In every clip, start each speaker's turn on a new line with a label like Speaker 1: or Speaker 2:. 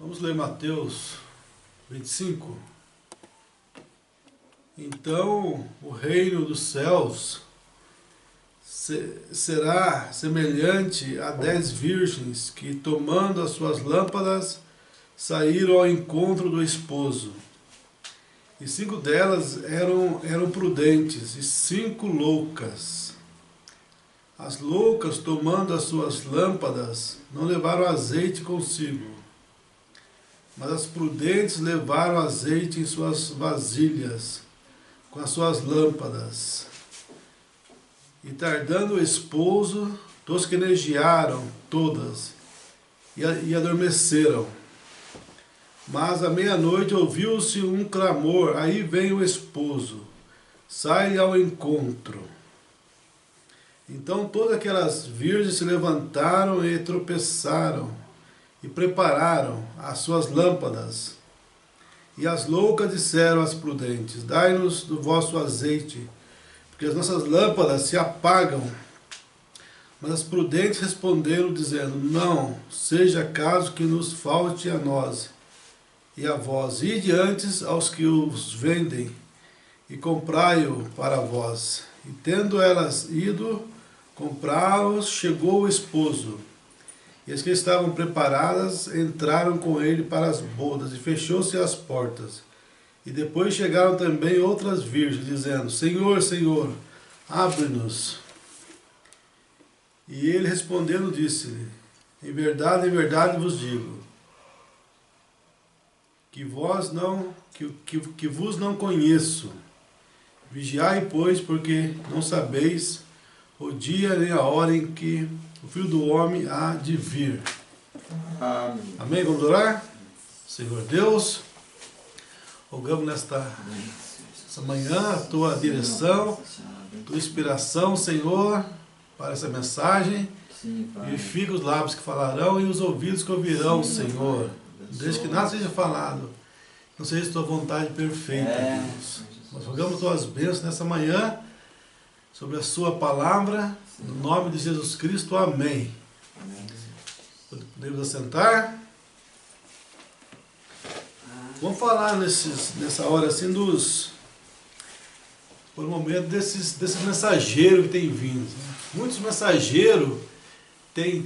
Speaker 1: Vamos ler Mateus 25. Então o reino dos céus será semelhante a 10 virgens que, tomando as suas lâmpadas, saíram ao encontro do esposo. E 5 delas eram prudentes e 5 loucas. As loucas, tomando as suas lâmpadas, não levaram azeite consigo, mas as prudentes levaram azeite em suas vasilhas, com as suas lâmpadas. E tardando o esposo, tosquenejaram todas e adormeceram. Mas à meia-noite ouviu-se um clamor: aí vem o esposo, sai ao encontro. Então todas aquelas virgens se levantaram e tropeçaram, e prepararam as suas lâmpadas. E as loucas disseram às prudentes: dai-nos do vosso azeite, porque as nossas lâmpadas se apagam. Mas as prudentes responderam, dizendo: não seja caso que nos falte a nós e a vós. Ide antes aos que os vendem, e comprai-o para vós. E tendo elas ido comprá-los, chegou o esposo. E as que estavam preparadas entraram com ele para as bodas, e fechou-se as portas. E depois chegaram também outras virgens, dizendo: Senhor, Senhor, abre-nos. E ele respondendo disse-lhe: em verdade vos digo, que vos não conheço. Vigiai, pois, porque não sabeis o dia nem a hora em que o Filho do Homem há de vir.
Speaker 2: Amém.
Speaker 1: Amém? Vamos orar? Senhor Deus, rogamos nesta manhã a tua direção, tua inspiração, Senhor, para essa mensagem. Vivifica os lábios que falarão e os ouvidos que ouvirão, Senhor. Desde que nada seja falado, não seja tua vontade perfeita, Deus. Nós rogamos tuas bênçãos nessa manhã, sobre a sua palavra, no nome de Jesus Cristo, amém. Podemos assentar? Vamos falar nessa hora assim por um momento desses mensageiros que têm vindo. Muitos mensageiros têm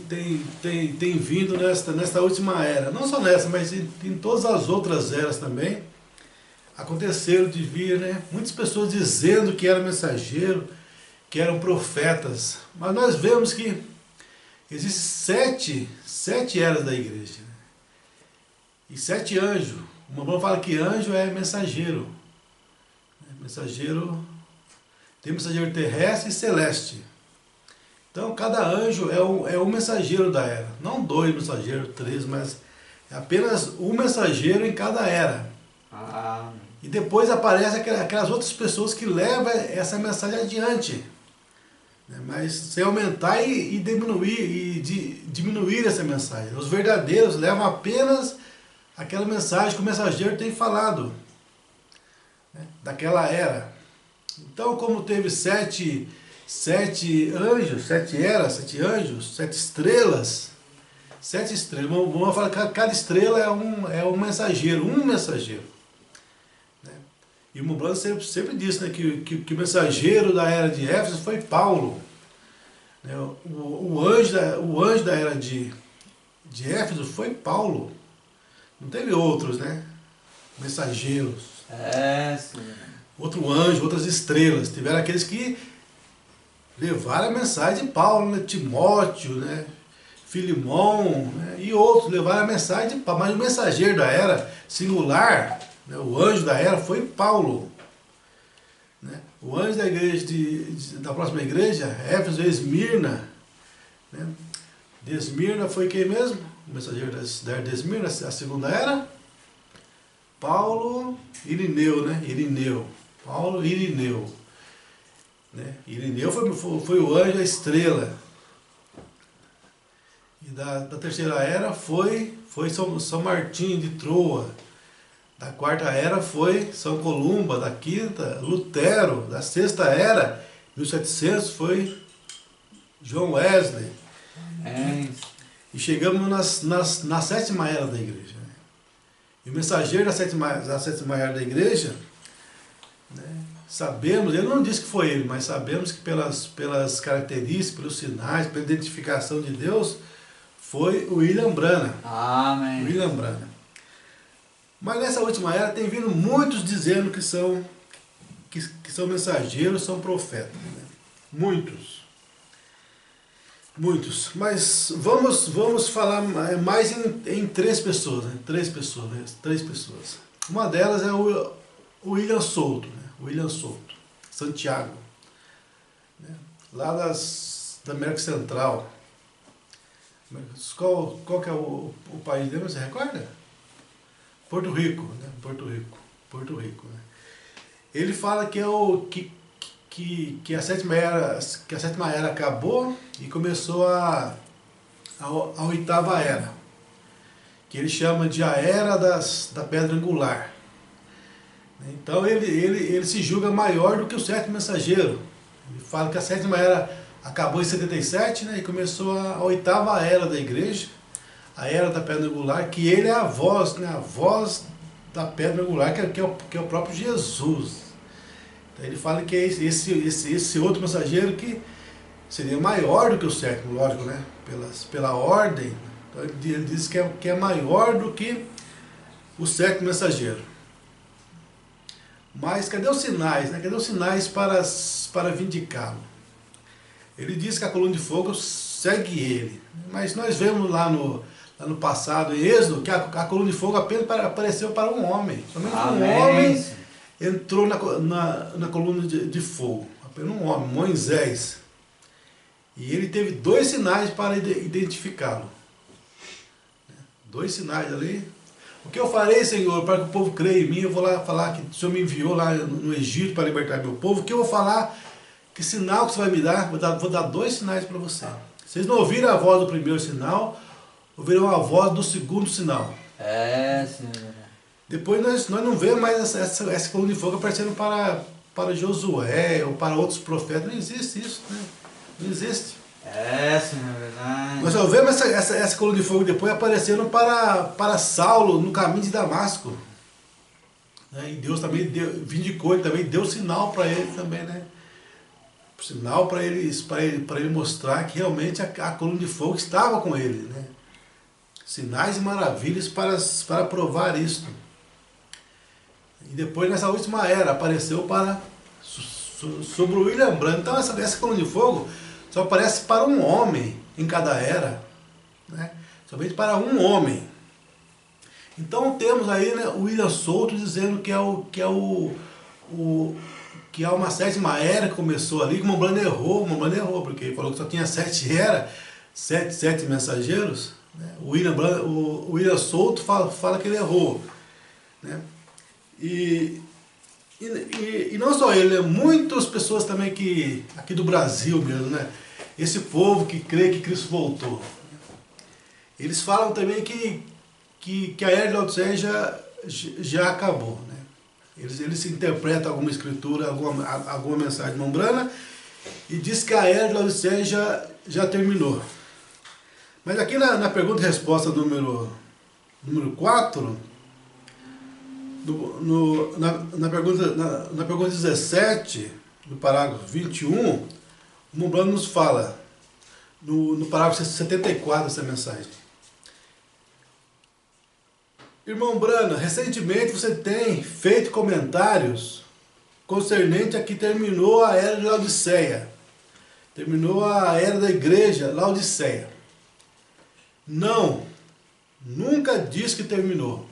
Speaker 1: vindo nesta última era. Não só nessa, mas em todas as outras eras também. Aconteceram de vir, né? Muitas pessoas dizendo que eram mensageiro, que eram profetas. Mas nós vemos que existem sete eras da igreja. Né? E 7 anjos. O irmão fala que anjo é mensageiro. Mensageiro, tem mensageiro terrestre e celeste. Então cada anjo é um mensageiro da era. Não 2 mensageiros, 3, mas é apenas um mensageiro em cada era. E depois aparecem aquelas outras pessoas que levam essa mensagem adiante. Mas sem aumentar e diminuir essa mensagem. Os verdadeiros levam apenas aquela mensagem que o mensageiro tem falado, né, daquela era. Então, como teve 7 anjos, 7 eras, 7 anjos, 7 estrelas, 7 estrelas. Vamos falar que cada estrela é um mensageiro, né? E o Moblan sempre disse, né, que o mensageiro da era de Éfeso foi Paulo. Né? O anjo da era de Éfeso foi Paulo. Não teve outros, né? Mensageiros.
Speaker 2: Sim.
Speaker 1: Outro anjo, outras estrelas. Tiveram aqueles que levaram a mensagem de Paulo, né? Timóteo, né? Filimão, né? E outros levaram a mensagem de Paulo. Mas o mensageiro da era singular, né? O anjo da era foi Paulo. Né? O anjo da igreja da próxima igreja, Éfeso e Esmirna. Né? De Esmirna foi quem mesmo? O mensageiro da era de Esmirna, a segunda era? Paulo Irineu, né? Paulo Irineu. Né? Irineu foi o anjo da estrela. E da terceira era foi São Martim de Troa. Da quarta era foi São Columba. Da quinta, Lutero. Da sexta era, 1700, foi John Wesley. E chegamos na 7ª era da igreja. E o mensageiro da sétima era da igreja, né, sabemos, ele não disse que foi ele, mas sabemos que pelas características, pelos sinais, pela identificação de Deus, foi o William Branham.
Speaker 2: Amém.
Speaker 1: William Branham. Mas nessa última era tem vindo muitos dizendo que são mensageiros, são profetas. Né? Muitos. Muitos. Mas vamos falar mais em três pessoas. Né? Três pessoas. Uma delas é o William Souto. Né? William Souto. Santiago. Né? Lá da América Central. Qual que é o país dele, você recorda? Porto Rico, né? Porto Rico, né? Ele fala que que a sétima era acabou e começou a oitava era, que ele chama de a era da pedra angular. Então ele se julga maior do que o sétimo mensageiro. Ele fala que a sétima era acabou em 77, né, e começou a oitava era da igreja, a era da pedra angular, que ele é a voz, né, a voz da pedra angular, que é o próprio Jesus. Então ele fala que é esse outro mensageiro que seria maior do que o sétimo, lógico, né, pela ordem. Então ele diz que é maior do que o sétimo mensageiro. Mas cadê os sinais, né? Cadê os sinais para vindicá-lo? Ele diz que a coluna de fogo segue ele. Mas nós vemos lá no passado, em Êxodo, que a coluna de fogo apenas apareceu para um homem. Somente um homem entrou na coluna de fogo. Apenas um homem, Moisés. E ele teve 2 sinais para identificá-lo. 2 sinais ali. O que eu farei, Senhor, para que o povo creia em mim? Eu vou lá falar que o Senhor me enviou lá no Egito para libertar meu povo. O que eu vou falar? Que sinal que você vai me dar? Vou dar 2 sinais para você. Vocês não ouviram a voz do primeiro sinal, ouviram a voz do segundo sinal.
Speaker 2: Senhor.
Speaker 1: Depois nós não vemos mais essa coluna de fogo aparecendo para Josué ou para outros profetas. Não existe isso, né? Não existe.
Speaker 2: Senhor, verdade.
Speaker 1: Nós só vemos essa coluna de fogo depois aparecendo para Saulo no caminho de Damasco. Né? E Deus também vindicou, ele também deu sinal para ele também, né? Sinal para ele mostrar que realmente a coluna de fogo estava com ele, né? Sinais e maravilhas para provar isso. E depois nessa última era apareceu sobre o William Branham. Então essa coluna de fogo só aparece para um homem em cada era, né? Somente para um homem. Então temos aí, né, o William Souto dizendo que é uma sétima era que começou ali, que o Montblanc errou, porque ele falou que só tinha 7 eras, 7 mensageiros. Né? O William Souto fala que ele errou. Né? E não só ele, né? Muitas pessoas também aqui do Brasil mesmo, né? Esse povo que crê que Cristo voltou. Eles falam também que a era de Laodiceia já acabou. Né? Eles interpretam alguma escritura, alguma mensagem Montblanc e diz que a era de Laodiceia já terminou. Mas aqui na pergunta e resposta número 4, na pergunta 17, no parágrafo 21, o Montblanc nos fala, no parágrafo 74 dessa mensagem. Irmão Branham, recentemente você tem feito comentários concernente a que terminou a era de Laodiceia. Terminou a era da igreja Laodiceia. Não, nunca disse que terminou.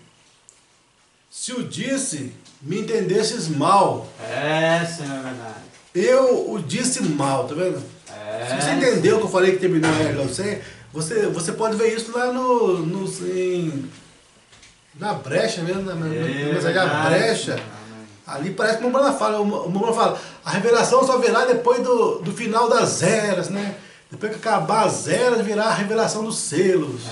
Speaker 1: Se o disse, me entendesses mal.
Speaker 2: Senhor, é verdade.
Speaker 1: Eu o disse mal, tá vendo? Se você entendeu que eu falei que terminou a era de Laodiceia, você pode ver isso lá na brecha mesmo, na mensagem da brecha. Ali parece que o Montblanc fala, a revelação só virá depois do final das eras, né? Depois que acabar as eras, virá a revelação dos selos.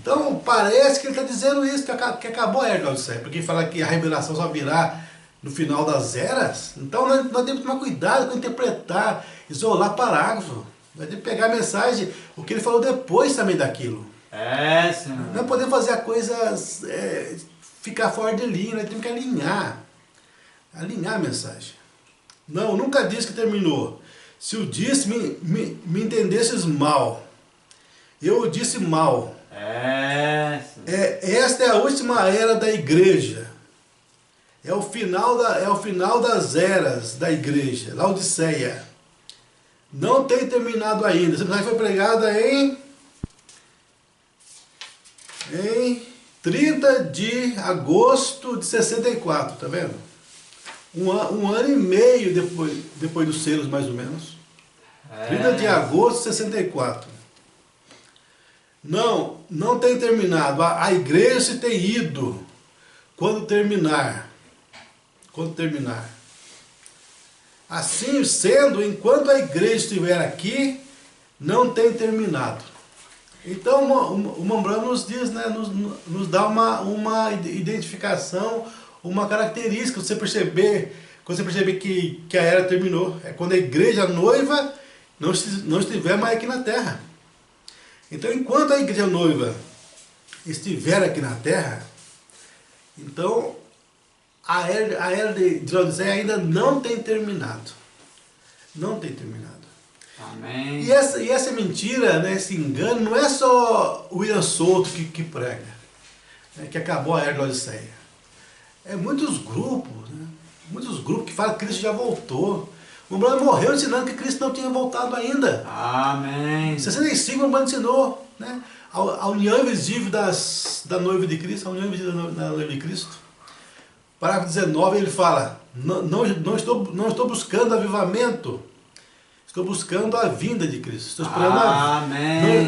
Speaker 1: Então parece que ele está dizendo isso, que acabou a era de Laodiceia, porque ele fala que a revelação só virá no final das eras. Então nós temos que tomar cuidado com interpretar, isolar parágrafo. Nós temos que pegar a mensagem, o que ele falou depois também daquilo.
Speaker 2: Senhor.
Speaker 1: Não podemos fazer a coisa ficar fora de linha, nós temos que alinhar a mensagem. Não, nunca disse que terminou. Se eu disse, me entendesses mal. Eu disse mal. Esta é a última era da igreja. É o final das eras da igreja, Laodiceia. Não tem terminado ainda. Essa mensagem foi pregada em 30 de agosto de 64, tá vendo? Um ano e meio depois dos selos, mais ou menos. 30 de agosto de 64. Não tem terminado. A igreja se tem ido. Quando terminar. Assim sendo, enquanto a igreja estiver aqui, não tem terminado. Então o Mombrano nos diz, né, nos dá uma identificação, uma característica, quando você perceber que a era terminou. É quando a igreja noiva não estiver mais aqui na terra. Então enquanto a igreja noiva estiver aqui na terra, então a era de Laodiceia ainda não tem terminado. Não tem terminado.
Speaker 2: Amém.
Speaker 1: E essa mentira, né, esse engano, não é só o William Souto que prega, né, que acabou a era de Laodiceia. É muitos grupos, né, que falam que Cristo já voltou. O Mombrano morreu ensinando que Cristo não tinha voltado ainda.
Speaker 2: Amém.
Speaker 1: Em 65 o Mombrano ensinou, né, a união invisível da noiva de Cristo, a união invisível da noiva de Cristo. Parágrafo 19 ele fala, não estou buscando avivamento, estou buscando a vinda de Cristo. Estou esperando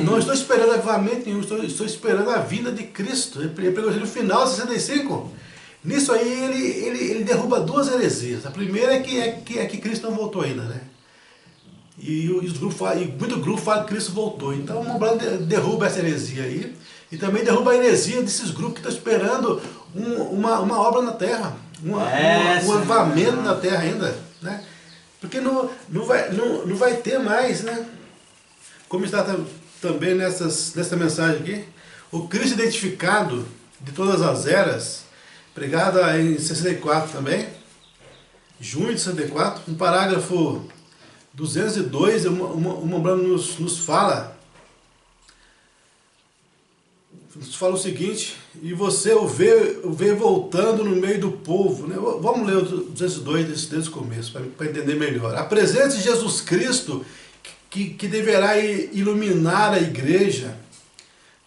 Speaker 1: não estou esperando avivamento nenhum, estou esperando a vinda de Cristo. Ele pregou no final de 65. Nisso aí ele derruba duas heresias. A primeira é que Cristo não voltou ainda, né? E muito grupo fala que Cristo voltou. Então o Mombrano derruba essa heresia aí. E também derruba a heresia desses grupos que estão esperando uma obra na terra. Um avivamento na terra ainda, né? Porque não vai ter mais, né? Como está também nessa mensagem aqui, o Cristo identificado de todas as eras, pregada em 64 também, junho de 64, no parágrafo 202, o Mombrano nos fala o seguinte, e você o vê voltando no meio do povo, né? Vamos ler o 202 desde o começo, para entender melhor. A presença de Jesus Cristo, que deverá iluminar a igreja,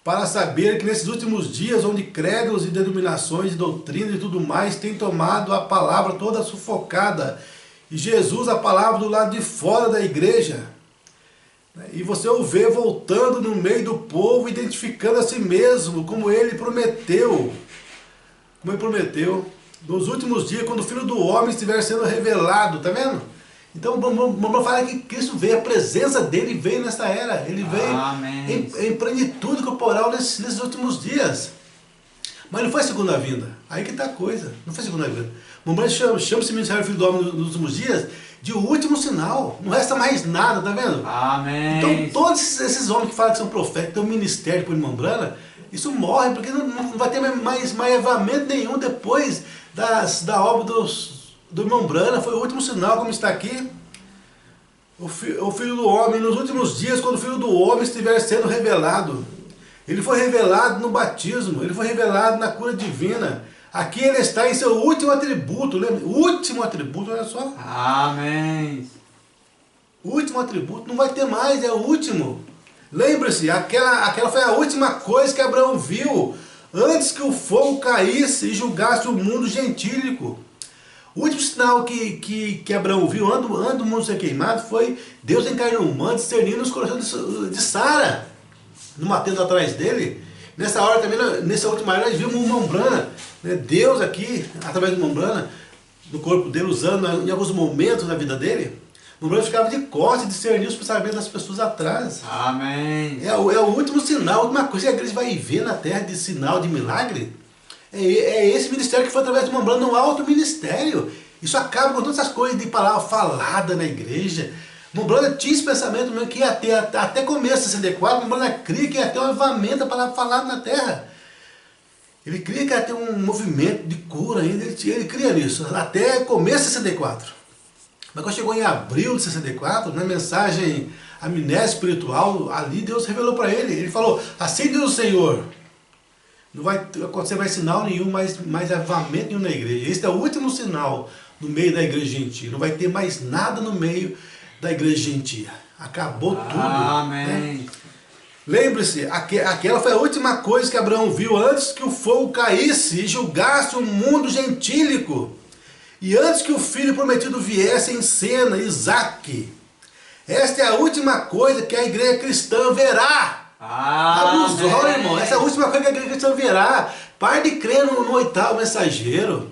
Speaker 1: para saber que nesses últimos dias, onde credos e denominações, doutrinas e tudo mais, têm tomado a palavra toda sufocada, e Jesus, a palavra do lado de fora da igreja, e você o vê voltando no meio do povo, identificando a si mesmo, como ele prometeu. Nos últimos dias, quando o Filho do Homem estiver sendo revelado, tá vendo? Então o Mombrano fala que Cristo veio, a presença dele veio nessa era. Ele veio em plenitude corporal nesses últimos dias. Mas não foi a segunda vinda. Aí que está a coisa. Não foi a segunda vinda. O Mombrano chama esse ministério do Filho do Homem nos últimos dias de o último sinal. Não resta mais nada, tá vendo?
Speaker 2: Amém.
Speaker 1: Então todos esses homens que falam que são profetas, que têm um ministério por Mombrano, isso morre, porque não vai ter mais avivamento nenhum depois da obra do Mombrano. Foi o último sinal, como está aqui. O Filho do Homem, nos últimos dias, quando o Filho do Homem estiver sendo revelado. Ele foi revelado no batismo, ele foi revelado na cura divina. Aqui ele está em seu último atributo, lembra? Último atributo, olha só.
Speaker 2: Amém.
Speaker 1: Último atributo, não vai ter mais, é o último. Lembre-se, aquela foi a última coisa que Abraão viu antes que o fogo caísse e julgasse o mundo gentílico. O último sinal que Abraão viu antes do mundo ser queimado foi Deus encarnando humano, discernindo os corações de Sara, numa tenda atrás dele. Nessa hora também, nessa última hora, nós vimos um Mombrano, né? Deus aqui, através do Mombrano, no corpo dele, usando em alguns momentos da vida dele. O Mombrano ficava de costas e discernia os pensamentos das pessoas atrás.
Speaker 2: Amém.
Speaker 1: É o último sinal, a última coisa que a igreja vai ver na terra de sinal, de milagre. É esse ministério que foi através do Mombrano, não há outro ministério. Isso acaba com todas essas coisas de palavra falada na igreja. Mombrano tinha esse pensamento mesmo que ia ter, até começo de 64, Mombrano cria que ia ter um avivamento da palavra falada na terra. Ele cria que ia ter um movimento de cura ainda, ele cria nisso, até começo de 64. Mas quando chegou em abril de 64, na mensagem Amnésia Espiritual, ali Deus revelou para ele. Ele falou, assim diz o Senhor, não vai acontecer mais sinal nenhum, mais avivamento nenhum na igreja. Esse é o último sinal no meio da igreja gentia. Não vai ter mais nada no meio da igreja gentia. Acabou tudo.
Speaker 2: Amém.
Speaker 1: Né? Lembre-se, aquela foi a última coisa que Abraão viu antes que o fogo caísse e julgasse o mundo gentílico. E antes que o filho prometido viesse em cena, Isaque. Esta é a última coisa que a igreja cristã verá. Abusou, irmão. Essa é a última coisa que a igreja cristã verá. Pare de crer no oitavo mensageiro.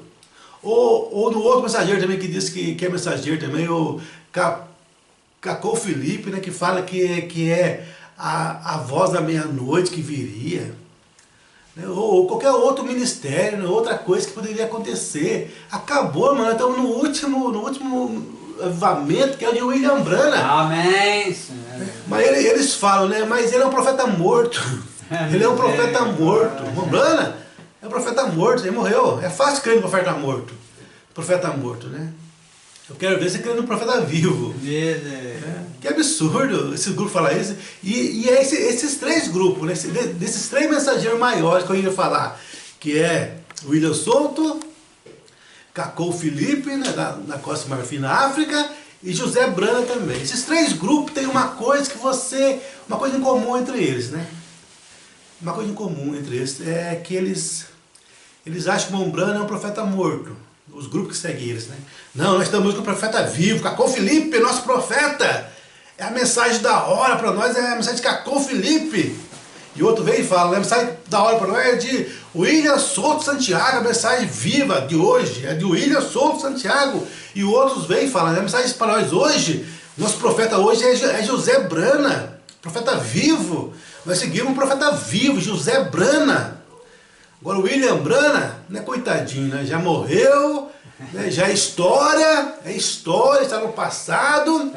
Speaker 1: Ou no outro mensageiro também que diz que é mensageiro também, o Cacô Felipe, né, que fala que é a voz da meia-noite que viria. Né, ou qualquer outro ministério, né, outra coisa que poderia acontecer. Acabou, mano. Estamos no último avivamento, que é o de William Branham.
Speaker 2: Amém.
Speaker 1: Mas eles falam, né? Mas ele é um profeta morto. Ele é um profeta morto. O Branham é um profeta morto, ele morreu. É fácil crer no profeta morto. Profeta morto, né? Eu quero ver você crê no profeta vivo. Que absurdo esse grupo falar isso. E é esses três grupos, né? Desses três mensageiros maiores que eu ia falar, que é William Souto, Cacô Felipe, né, na Costa Marfim, na África, e José Branham também. Esses três grupos têm uma coisa em comum entre eles, né? Uma coisa em comum entre eles é que eles acham que o Branham é um profeta morto. Os grupos que seguem eles, né? Não, nós estamos com o profeta vivo, Cacô Felipe, nosso profeta. É a mensagem da hora para nós, é a mensagem de Cacô Felipe. E outro vem e fala, a mensagem da hora para nós é de William Souto Santiago, a mensagem viva de hoje é de William Souto Santiago. E outros vêm e falam, a mensagem para nós hoje, nosso profeta hoje é José Branham, profeta vivo. Nós seguimos um profeta vivo, José Branham. Agora o William Branham, né, coitadinho, né, já morreu, né, já é história, está no passado.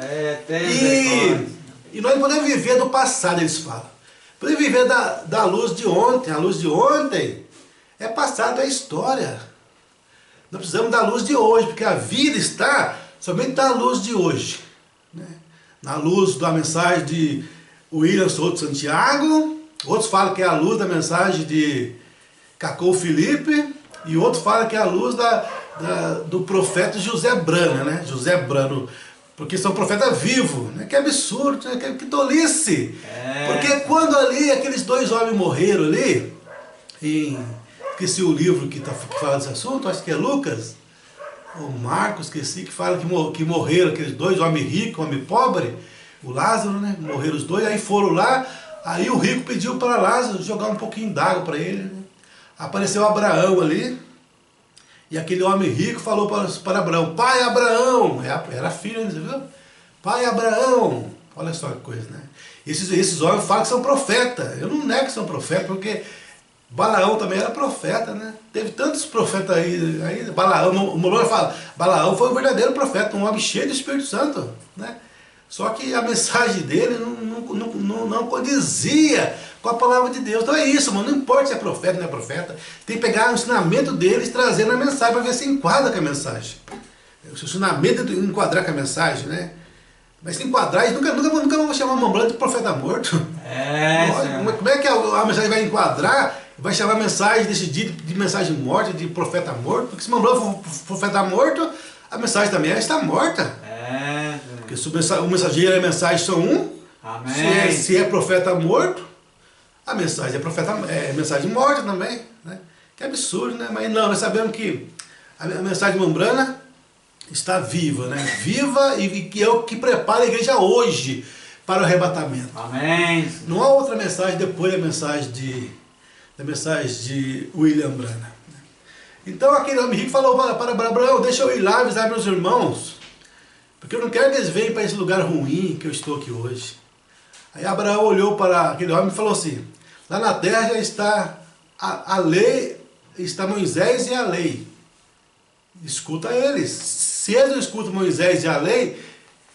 Speaker 1: E nós não podemos viver do passado, eles falam. Podemos viver da luz de ontem. A luz de ontem é passado, é história. Nós precisamos da luz de hoje, porque a vida está somente na luz de hoje. Né? Na luz da mensagem de William Souto Santiago, outros falam que é a luz da mensagem de Cacô Felipe, e outros falam que é a luz do profeta José Branham, né? José Branham, porque são profeta vivo, né? Que absurdo, né? Que tolice. Porque quando ali aqueles dois homens morreram ali, esqueci o livro que fala desse assunto, acho que é Lucas, ou Marcos, esqueci, que fala que morreram aqueles dois, o homem rico, o homem pobre, o Lázaro, né? Morreram os dois, aí foram lá, aí o rico pediu para Lázaro jogar um pouquinho d'água para ele, né? Apareceu Abraão ali, e aquele homem rico falou para Abraão, pai Abraão, era filho, você viu? Pai Abraão, olha só que coisa, né? Esses homens falam que são profetas, eu não nego que são profetas, porque Balaão também era profeta, né? Teve tantos profetas aí Balaão, o Mormon fala, Balaão foi um verdadeiro profeta, um homem cheio do Espírito Santo, né? Só que a mensagem dele não condizia com a palavra de Deus. Então é isso, mano. Não importa se é profeta ou não é profeta. Tem que pegar o ensinamento deles e trazer na mensagem para ver se enquadra com a mensagem. O ensinamento de enquadrar com a mensagem, né? Mas se enquadrar, eles nunca vão chamar o Branham de profeta morto. Como é que a mensagem vai enquadrar? Vai chamar a mensagem desse dia de mensagem morta, de profeta morto? Porque se o Branham for profeta morto, a mensagem também está morta. Porque se o mensageiro e a mensagem são um, se é profeta morto, a mensagem é mensagem morta também, né? Que absurdo, né? Mas não, nós sabemos que a mensagem de Branham está viva, né? Viva e que é o que prepara a igreja hoje para o arrebatamento.
Speaker 2: Amém.
Speaker 1: Não há outra mensagem depois da mensagem de William Branham. Então aquele homem rico falou para Abraão, deixa eu ir lá avisar meus irmãos, porque eu não quero que eles venham para esse lugar ruim que eu estou aqui hoje. Aí Abraão olhou para aquele homem e falou assim, lá na terra já está a lei, está Moisés e a lei. Escuta eles. Se eles não escutam Moisés e a lei,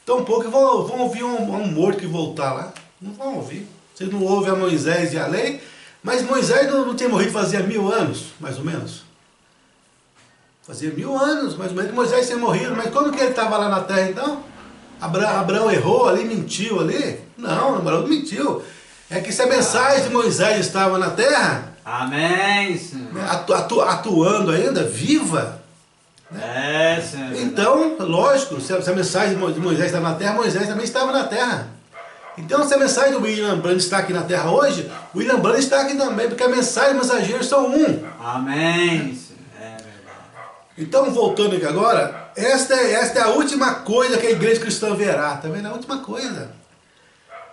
Speaker 1: tampouco vão ouvir um morto que voltar lá. Não vão ouvir. Se eles não ouvem a Moisés e a lei, Mas Moisés não tinha morrido fazia 1000 anos, mais ou menos. Fazia 1000 anos, mais ou menos, que Moisés tinha morrido. Mas como que ele estava lá na terra então? Abraão errou ali, mentiu ali? Não, Abraão não mentiu. É que se a mensagem de Moisés estava na terra,
Speaker 2: Amém, Senhor.
Speaker 1: atuando ainda, viva,
Speaker 2: Senhor.
Speaker 1: então, lógico, se a mensagem de Moisés estava na terra, Moisés também estava na terra. Então, se a mensagem do William Branham está aqui na terra hoje, o William Branham está aqui também, porque a mensagem e os mensageiros são um.
Speaker 2: Amém, Senhor. É verdade.
Speaker 1: Então, voltando aqui agora, esta é a última coisa que a igreja cristã verá, tá vendo? A última coisa.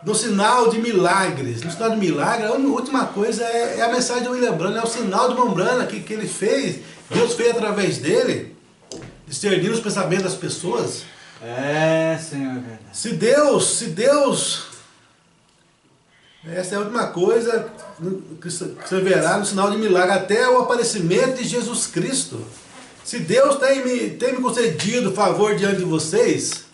Speaker 1: No sinal de milagres. No sinal de milagres, a última coisa é a mensagem do William Branham, é o sinal de William Branham que ele fez, Deus fez através dele, discernir os pensamentos das pessoas.
Speaker 2: Senhor, é verdade.
Speaker 1: Se Deus, essa é a última coisa que você verá no sinal de milagre, até o aparecimento de Jesus Cristo. Se Deus tem me concedido favor diante de vocês,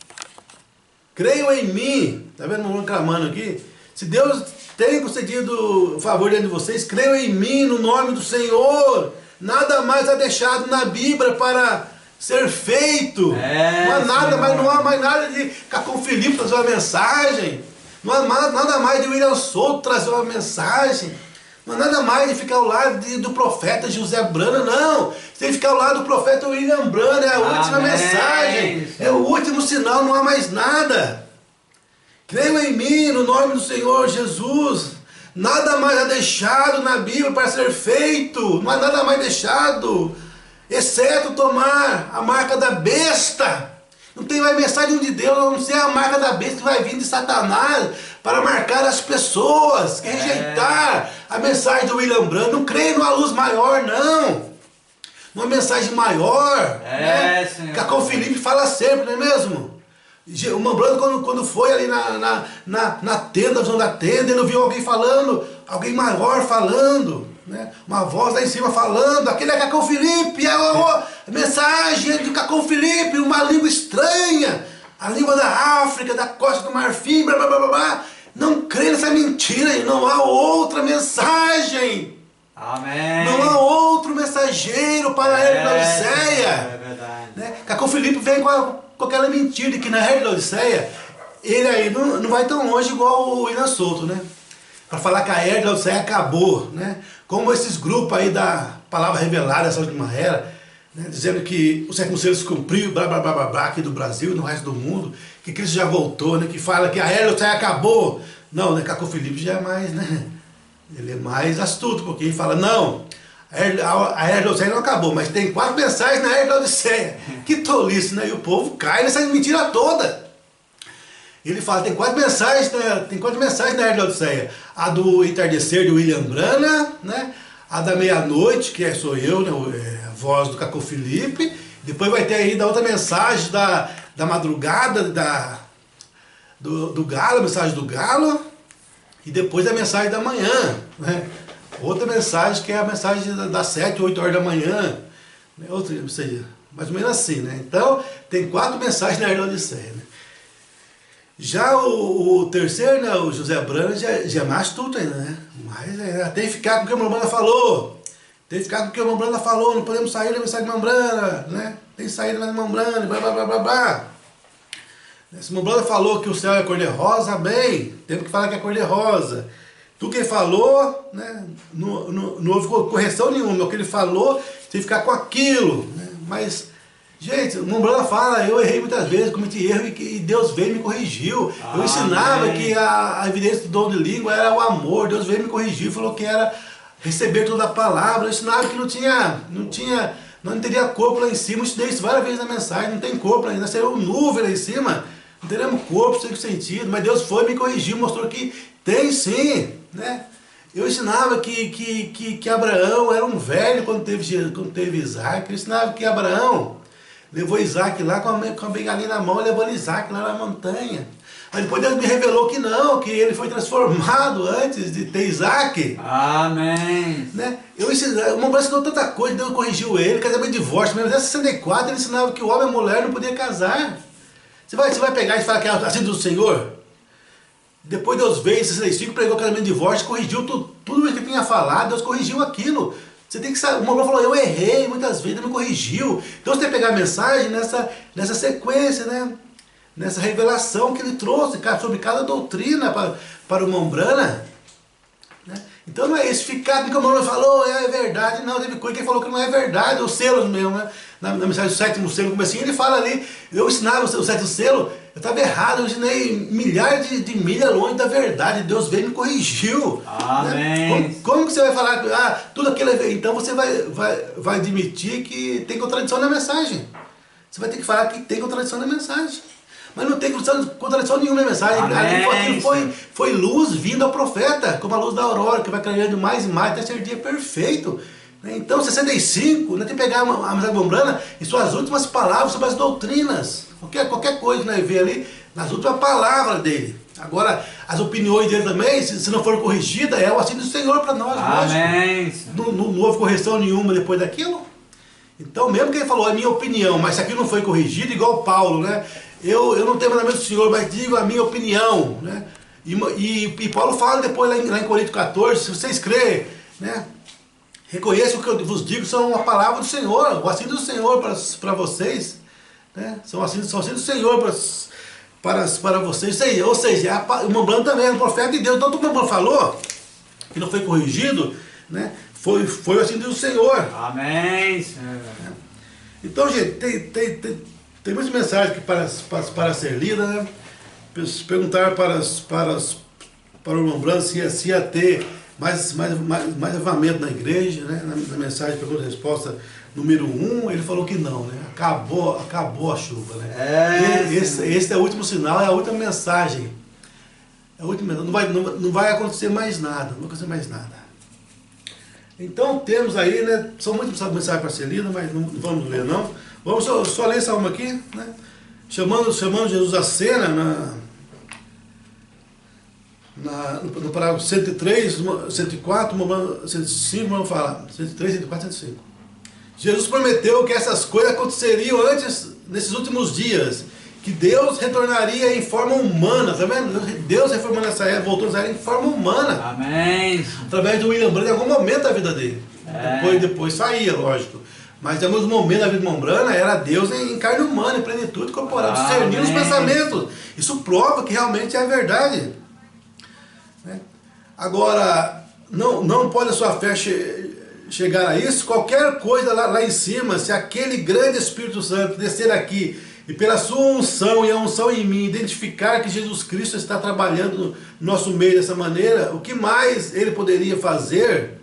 Speaker 1: creiam em mim, tá vendo o clamando aqui? Se Deus tem concedido favor diante de vocês, creiam em mim no nome do Senhor. Nada mais é deixado na Bíblia para ser feito. Não há nada mais, não há mais nada de Cacom Felipe trazer uma mensagem. Não há nada mais de William Souto trazer uma mensagem. Não há nada mais de ficar ao lado do profeta José Branham, não. Você tem que ficar ao lado do profeta William Branham, é a última mensagem. É o último sinal, não há mais nada. Creiam em mim, no nome do Senhor Jesus. Nada mais é deixado na Bíblia para ser feito. Não há nada mais deixado, exceto tomar a marca da besta. Não tem mais mensagem de Deus, a não ser a marca da besta que vai vir de Satanás para marcar as pessoas, que rejeitar a mensagem do William Branham. Não creio numa luz maior, não. Uma mensagem maior. Cacom Felipe fala sempre, não é mesmo? O Mambrando, quando foi ali na tenda, zona da tenda, ele ouviu alguém falando, alguém maior falando, né? Uma voz lá em cima falando, aquele é Cacom Felipe, a mensagem de Cacom Felipe, uma língua estranha, a língua da África, da Costa do Marfim, blá blá blá blá blá. Não creia nessa mentira, não há outra mensagem.
Speaker 2: Amém.
Speaker 1: Não há outro mensageiro para a era da Odisseia.
Speaker 2: É verdade.
Speaker 1: Né? Cacom Felipe vem com aquela mentira de que na era da Odisseia, ele aí não vai tão longe igual o William Souto, né? Para falar que a era da Odisseia acabou, né? Como esses grupos aí da palavra revelada, essa última era, né? Dizendo que o século VI se cumpriu, blá blá blá blá blá, aqui do Brasil e no resto do mundo, que Cristo já voltou, né? Que fala que a era da Odisseia acabou. Não, né? Cacom Felipe já é mais, né? Ele é mais astuto, porque ele fala, não, a era da Odisseia não acabou, mas tem 4 mensagens na era da Odisseia. Que tolice, né? E o povo cai nessa mentira toda. Ele fala, tem 4 mensagens, né? Tem 4 mensagens na era da Odisseia. A do entardecer de William Branham, né? A da meia-noite, que sou eu, né? A voz do Cacom Felipe. Depois vai ter ainda outra mensagem da madrugada, do galo, a mensagem do galo. E depois a mensagem da manhã, né? Outra mensagem que é a mensagem das 7, 8 horas da manhã, né? Outra, mais ou menos assim, né? Então, tem 4 mensagens na era da Odisseia, né? Já o terceiro, né, o José Branham, já é mais astuto ainda, né? Mas tem que ficar com o que o Mambrana falou. Tem que ficar com o que o Mambrana falou, não podemos sair da mensagem de Mambrana, né? Tem que sair da mensagem de Mambrana, blá blá blá blá blá. Se o Mambrana falou que o céu é cor-de-rosa, bem, temos que falar que é cor-de-rosa. Tudo que ele falou, né, não houve correção nenhuma. O que ele falou, tem que ficar com aquilo, né? Mas, gente, o Mambrana fala, eu errei muitas vezes, cometi erro e Deus veio e me corrigiu. Eu ensinava que a evidência do dom de língua era o amor. Deus veio e me corrigiu, falou que era receber toda a palavra. Eu ensinava que não teria corpo lá em cima. Eu ensinei isso várias vezes na mensagem, não tem corpo lá ainda, seria um nuvem lá em cima. Não teremos corpo, sem sentido, mas Deus foi e me corrigiu, mostrou que tem sim, né? Eu ensinava que Abraão era um velho quando teve Isaac. Eu ensinava que Abraão levou Isaac lá com a bengalinha na mão, levou Isaac lá na montanha. Aí depois Deus me revelou que não, que ele foi transformado antes de ter Isaac.
Speaker 2: Amém.
Speaker 1: Né? O Mambrana ensinou tanta coisa, Deus corrigiu ele, casamento de divórcio, mas em 64 ele ensinava que o homem e a mulher não podiam casar. Você vai pegar e falar que é assim do Senhor? Depois Deus veio em 65, pregou o casamento de divórcio, corrigiu tudo tudo isso que ele tinha falado, Deus corrigiu aquilo. Você tem que saber, o Mormon falou, eu errei muitas vezes, Deus me corrigiu. Então você tem que pegar a mensagem nessa sequência, né? Nessa revelação que ele trouxe sobre cada doutrina para o Mombrana. Né? Então não é isso, ficar que o Mombrana falou, é verdade. Não, teve coisa que ele falou que não é verdade, os selos mesmo, né? Na mensagem do sétimo selo, comecinho, ele fala ali, eu ensinava o sétimo selo, eu estava errado, eu ensinei milhares de milhas longe da verdade, Deus veio e me corrigiu.
Speaker 2: Amém.
Speaker 1: Né? Como que você vai falar, tudo aquilo é... Então você vai admitir que tem contradição na mensagem. Você vai ter que falar que tem contradição na mensagem. Mas não tem contradição nenhuma na mensagem. Aquilo foi luz vindo ao profeta, como a luz da aurora, que vai clareando mais e mais até ser dia perfeito. Então, 65, nós temos que pegar a mensagem Mombrana e suas últimas palavras sobre as doutrinas. Qualquer coisa que nós vemos ali, nas últimas palavras dele. Agora, as opiniões dele também, se não for corrigida, é o assim do Senhor para nós.
Speaker 2: Amém.
Speaker 1: Não houve correção nenhuma depois daquilo. Então, mesmo que ele falou a minha opinião, mas se aquilo não foi corrigido, igual Paulo, né? Eu não tenho mandamento do Senhor, mas digo a minha opinião. Né? E Paulo fala depois lá em Coríntios 14, se vocês crêem, né? Reconheçam o que eu vos digo, são a palavra do Senhor, o assim do Senhor para vocês. Né? São assim do Senhor para vocês. Ou seja, o Mombrana também era um profeta de Deus. Então tudo que o Mombrana falou, que não foi corrigido, né? Foi assim do Senhor.
Speaker 2: Amém, Senhor.
Speaker 1: Então, gente, tem muitas mensagens que para ser lidas, né? Perguntar para o Mombrana se ia ter mais avivamento na igreja, né? Na mensagem pergunta e resposta número 1, ele falou que não, né? Acabou a chuva, né? Esse é o último sinal, é a última mensagem. É a última, não vai acontecer mais nada, não vai acontecer mais nada. Então temos aí, né? São muitas mensagens para ser lidas, mas não vamos ler não. Vamos só ler essa uma aqui, né? Chamando Jesus à cena no parágrafo 103, 104, 105, vamos falar, 103, 104, 105. Jesus prometeu que essas coisas aconteceriam nesses últimos dias, que Deus retornaria em forma humana, tá vendo? Deus reformando essa era, voltou a era em forma humana.
Speaker 2: Amém.
Speaker 1: Através do William Branham, em algum momento da vida dele. Depois saía, lógico. Mas em alguns momentos da vida de Mombrana era Deus em carne humana, em plenitude corporal, discernindo os pensamentos. Isso prova que realmente é a verdade. Agora, não pode a sua fé chegar a isso. Qualquer coisa lá em cima, se aquele grande Espírito Santo descer aqui e pela sua unção e a unção em mim, identificar que Jesus Cristo está trabalhando no nosso meio dessa maneira, o que mais ele poderia fazer?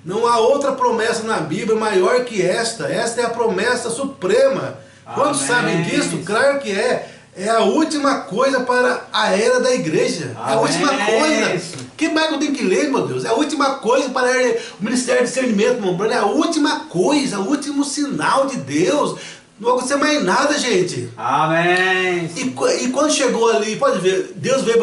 Speaker 1: Não há outra promessa na Bíblia maior que esta. Esta é a promessa suprema. Quantos sabem disso? Claro que é. É a última coisa para a era da igreja. É a última coisa. Que mais eu tenho que ler, meu Deus? É a última coisa para o Ministério de Discernimento, meu Bruno. É a última coisa, o último sinal de Deus. Não vai acontecer mais nada, gente.
Speaker 2: Amém.
Speaker 1: E quando chegou ali, pode ver, Deus veio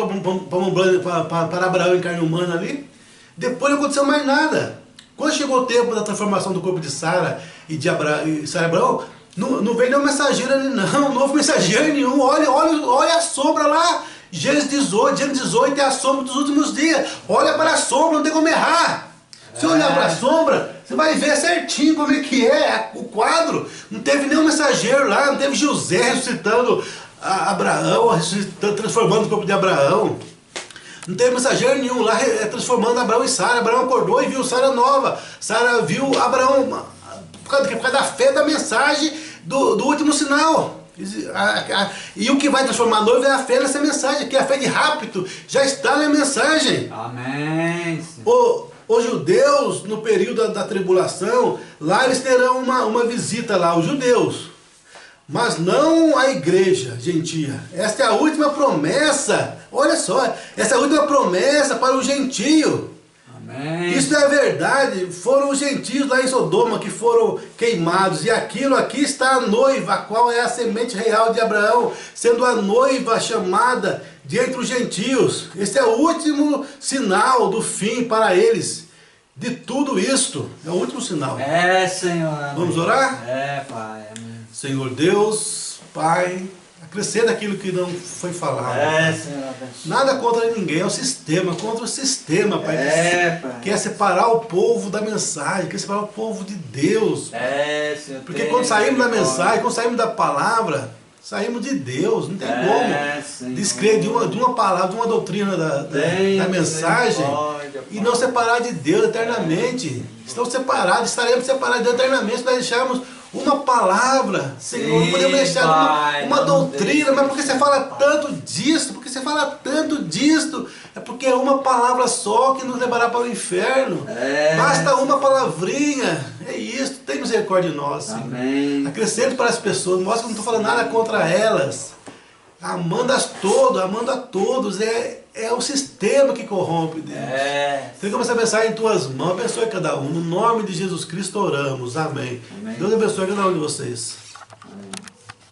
Speaker 1: para Abraão em carne humana ali. Depois não aconteceu mais nada. Quando chegou o tempo da transformação do corpo de Sara e de Sara e Abraão, não veio nenhum mensageiro ali, não houve mensageiro nenhum. Olha a sombra lá, Gênesis 18 é a sombra dos últimos dias. Olha para a sombra, não tem como errar. Se olhar para a sombra, você vai ver certinho como é que é o quadro. Não teve nenhum mensageiro lá, não teve José ressuscitando Abraão, transformando o corpo de Abraão. Não teve mensageiro nenhum lá transformando Abraão e Sara. Abraão acordou e viu Sara nova. Sara viu Abraão por causa da fé da mensagem do último sinal. E o que vai transformar a noiva é a fé nessa mensagem, que é a fé de rapto, já está na mensagem.
Speaker 2: Amém.
Speaker 1: Os judeus, no período da tribulação, lá eles terão uma visita lá, os judeus. Mas não a igreja gentia. Esta é a última promessa. Olha só, essa é a última promessa para o gentio.
Speaker 2: Amém.
Speaker 1: Isso é verdade. Foram os gentios lá em Sodoma que foram queimados. E aquilo aqui está a noiva, a qual é a semente real de Abraão, sendo a noiva chamada de entre os gentios. Esse é o último sinal do fim para eles. De tudo isto. É o último sinal.
Speaker 2: É, Senhor.
Speaker 1: Vamos orar?
Speaker 2: É, Pai. Amém.
Speaker 1: Senhor Deus, Pai, Acrescenta aquilo que não foi falado.
Speaker 2: Senhor, abençoa.
Speaker 1: Nada contra ninguém, é o sistema, contra o sistema, Pai.
Speaker 2: Pai.
Speaker 1: Quer separar o povo da mensagem, quer separar o povo de Deus.
Speaker 2: Senhor.
Speaker 1: Porque quando saímos da mensagem, quando saímos da palavra, saímos de Deus. Não tem como descrer de uma palavra, de uma doutrina da mensagem e não separar de Deus eternamente. Estamos separados, estaremos separados de Deus eternamente se nós deixarmos uma palavra, Senhor. Não podemos deixar uma doutrina, mas porque você fala tanto disso, porque você fala tanto disto, é porque é uma palavra só que nos levará para o inferno. Basta uma palavrinha. É isso, tem misericórdia de nós, Senhor.
Speaker 2: Amém.
Speaker 1: Acrescente para as pessoas, mostra que eu não estou falando nada contra elas. Amando-as todos, amando a todos. É o sistema que corrompe, Deus. Entrega essa mensagem em tuas mãos, abençoe cada um. No nome de Jesus Cristo oramos. Amém. Deus abençoe cada um de vocês.